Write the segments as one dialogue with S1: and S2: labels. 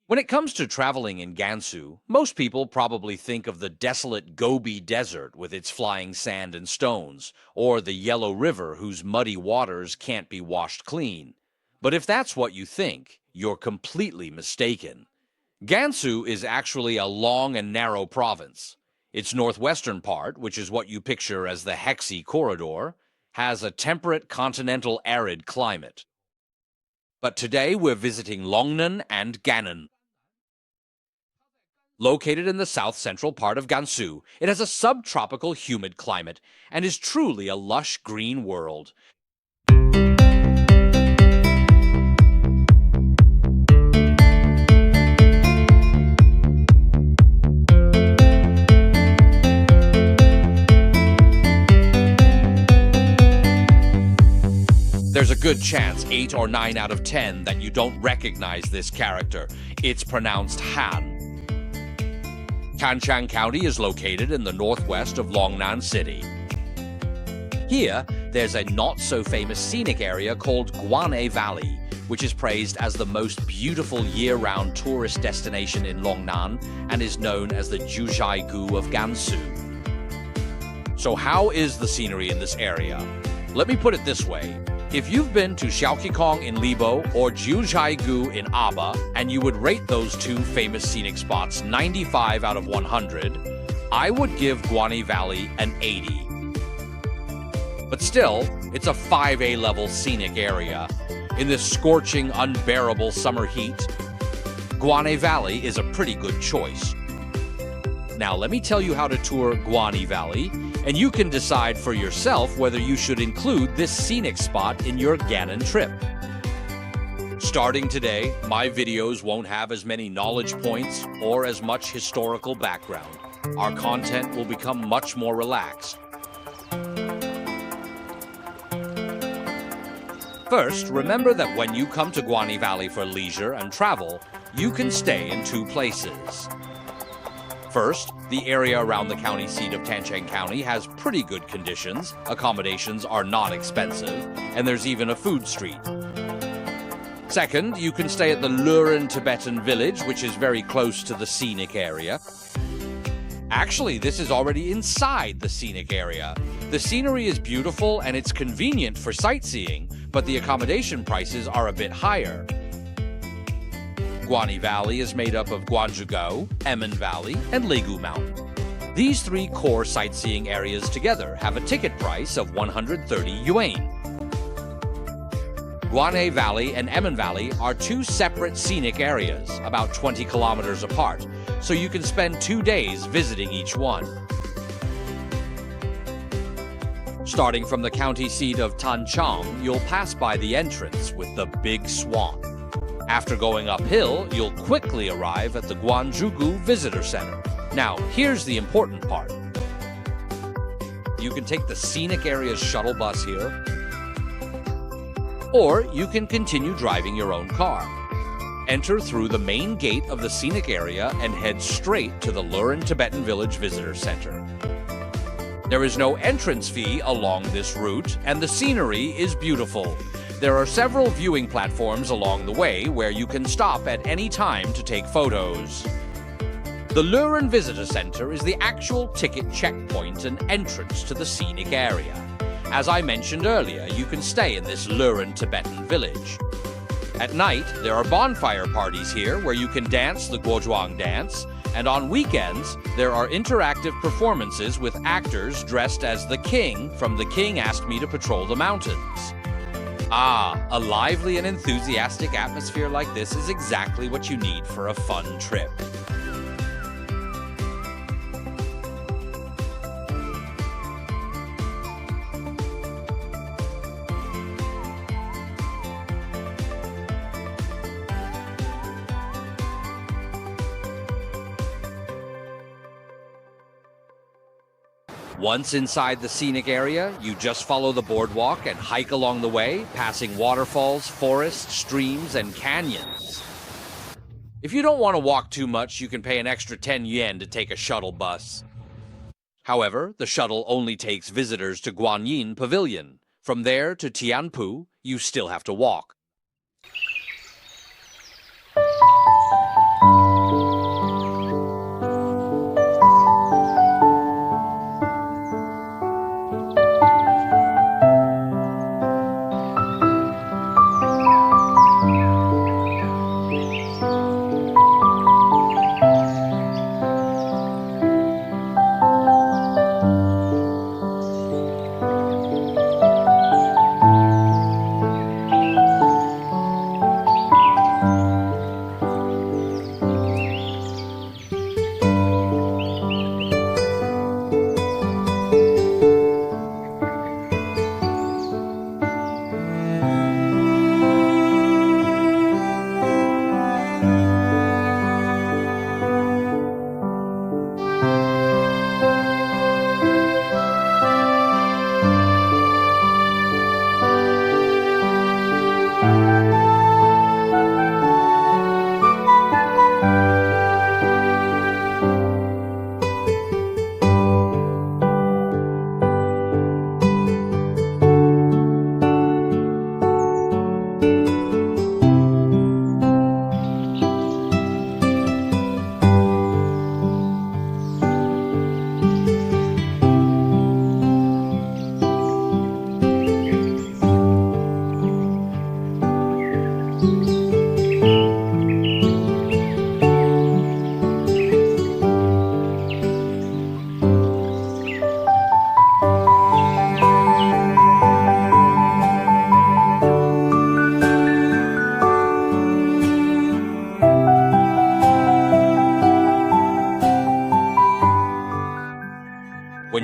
S1: When it comes to traveling in Gansu, most people probably think of the desolate Gobi Desert with its flying sand and stones, or the Yellow River whose muddy waters can't be washed clean. But if that's what you think, you're completely mistaken. Gansu is actually a long and narrow province. Its northwestern part, which is what you picture as the Hexi Corridor, has a temperate continental arid climate. But today we're visiting Longnan and Gannan. Located in the south-central part of Gansu, it has a subtropical humid climate and is truly a lush green world. There's a good chance 8 or 9 out of 10 that you don't recognize this character. It's pronounced Han. Pangxiong County is located in the northwest of Longnan City. Here, there's a not-so-famous scenic area called Guane Valley, which is praised as the most beautiful year-round tourist destination in Longnan and is known as the Juzhaigu of Gansu. So how is the scenery in this area? Let me put it this way. If you've been to Xiaoqikong in Libo or Juzhaigu in Aba, and you would rate those two famous scenic spots 95 out of 100, I would give Guane Valley an 80. But still, it's a 5A level scenic area. In this scorching, unbearable summer heat, Guane Valley is a pretty good choice. Now let me tell you how to tour Guane Valley, and you can decide for yourself whether you should include this scenic spot in your Gannan trip. Starting today, my videos won't have as many knowledge points or as much historical background. Our content will become much more relaxed. First, remember that when you come to Guane Valley for leisure and travel, you can stay in two places. First, the area around the county seat of Pangxiong County has pretty good conditions, accommodations are not expensive, and there's even a food street. Second, you can stay at the Lurin Tibetan village, which is very close to the scenic area. Actually, this is already inside the scenic area. The scenery is beautiful and it's convenient for sightseeing, but the accommodation prices are a bit higher. Guane Valley is made up of Guanzhugou, Emin Valley, and Legu Mountain. These three core sightseeing areas together have a ticket price of 130 yuan. Guane Valley and Emin Valley are two separate scenic areas, about 20 kilometers apart, so you can spend 2 days visiting each one. Starting from the county seat of Pangxiong, you'll pass by the entrance with the big swamp. After going uphill, you'll quickly arrive at the Guanzhugou Visitor Center. Now, here's the important part. You can take the scenic area's shuttle bus here, or you can continue driving your own car. Enter through the main gate of the scenic area and head straight to the Lurin Tibetan Village Visitor Center. There is no entrance fee along this route, and the scenery is beautiful. There are several viewing platforms along the way where you can stop at any time to take photos. The Lurin Visitor Center is the actual ticket checkpoint and entrance to the scenic area. As I mentioned earlier, you can stay in this Lurin Tibetan village. At night, there are bonfire parties here where you can dance the Guozhuang dance, and on weekends, there are interactive performances with actors dressed as the king from The King Asked Me to Patrol the Mountains. Ah, a lively and enthusiastic atmosphere like this is exactly what you need for a fun trip. Once inside the scenic area, you just follow the boardwalk and hike along the way, passing waterfalls, forests, streams, and canyons. If you don't want to walk too much, you can pay an extra 10 yen to take a shuttle bus. However, the shuttle only takes visitors to Guanyin Pavilion. From there to Tianpu, you still have to walk.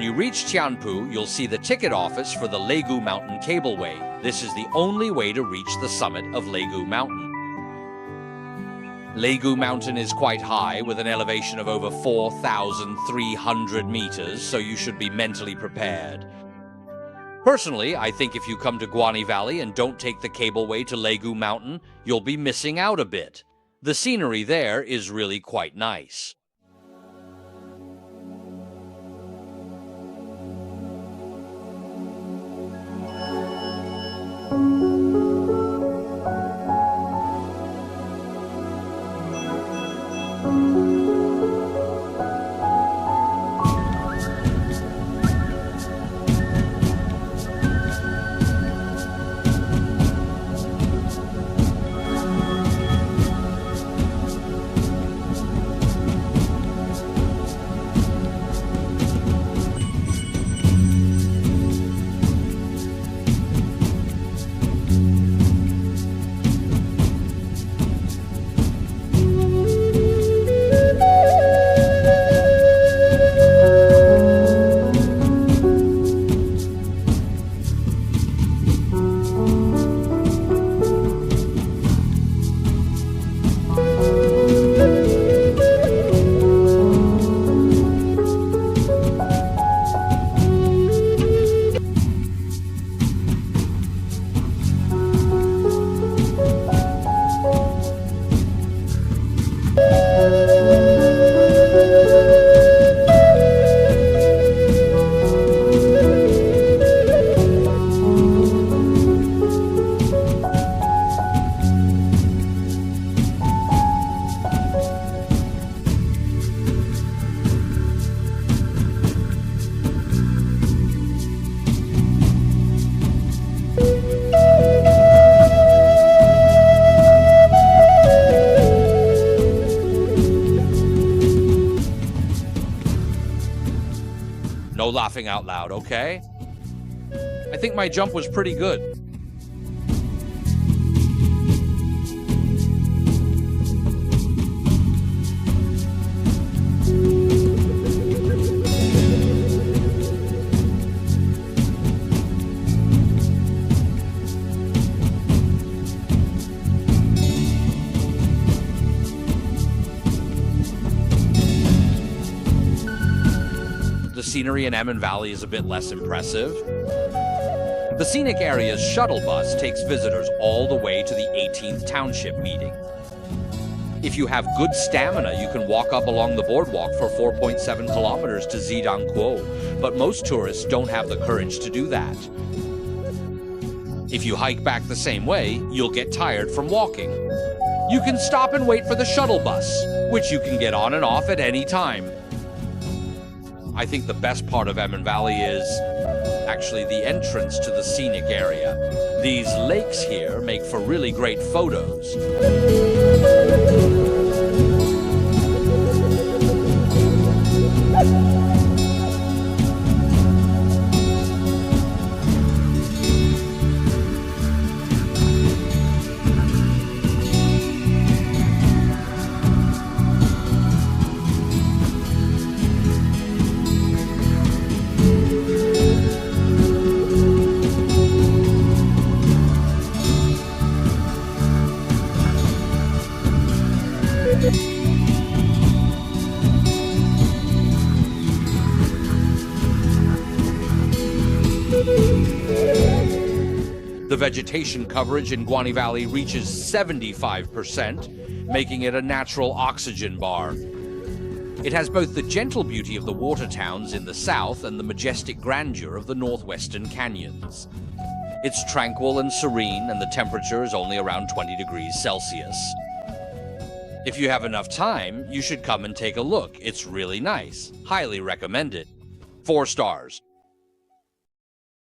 S1: When you reach Tianpu, you'll see the ticket office for the Legu Mountain Cableway. This is the only way to reach the summit of Legu Mountain. Legu Mountain is quite high, with an elevation of over 4,300 meters, so you should be mentally prepared. Personally, I think if you come to Guane Valley and don't take the cableway to Legu Mountain, you'll be missing out a bit. The scenery there is really quite nice. No laughing out loud, okay? I think my jump was pretty good. The scenery in Guane Valley is a bit less impressive. The scenic area's shuttle bus takes visitors all the way to the 18th Township meeting. If you have good stamina, you can walk up along the boardwalk for 4.7 kilometers to Zidangguo, but most tourists don't have the courage to do that. If you hike back the same way, you'll get tired from walking. You can stop and wait for the shuttle bus, which you can get on and off at any time. I think the best part of Guane Valley is actually the entrance to the scenic area. These lakes here make for really great photos. The vegetation coverage in Guane Valley reaches 75%, making it a natural oxygen bar. It has both the gentle beauty of the water towns in the south and the majestic grandeur of the northwestern canyons. It's tranquil and serene, and the temperature is only around 20 degrees Celsius. If you have enough time, you should come and take a look. It's really nice. Highly recommended. 4 stars.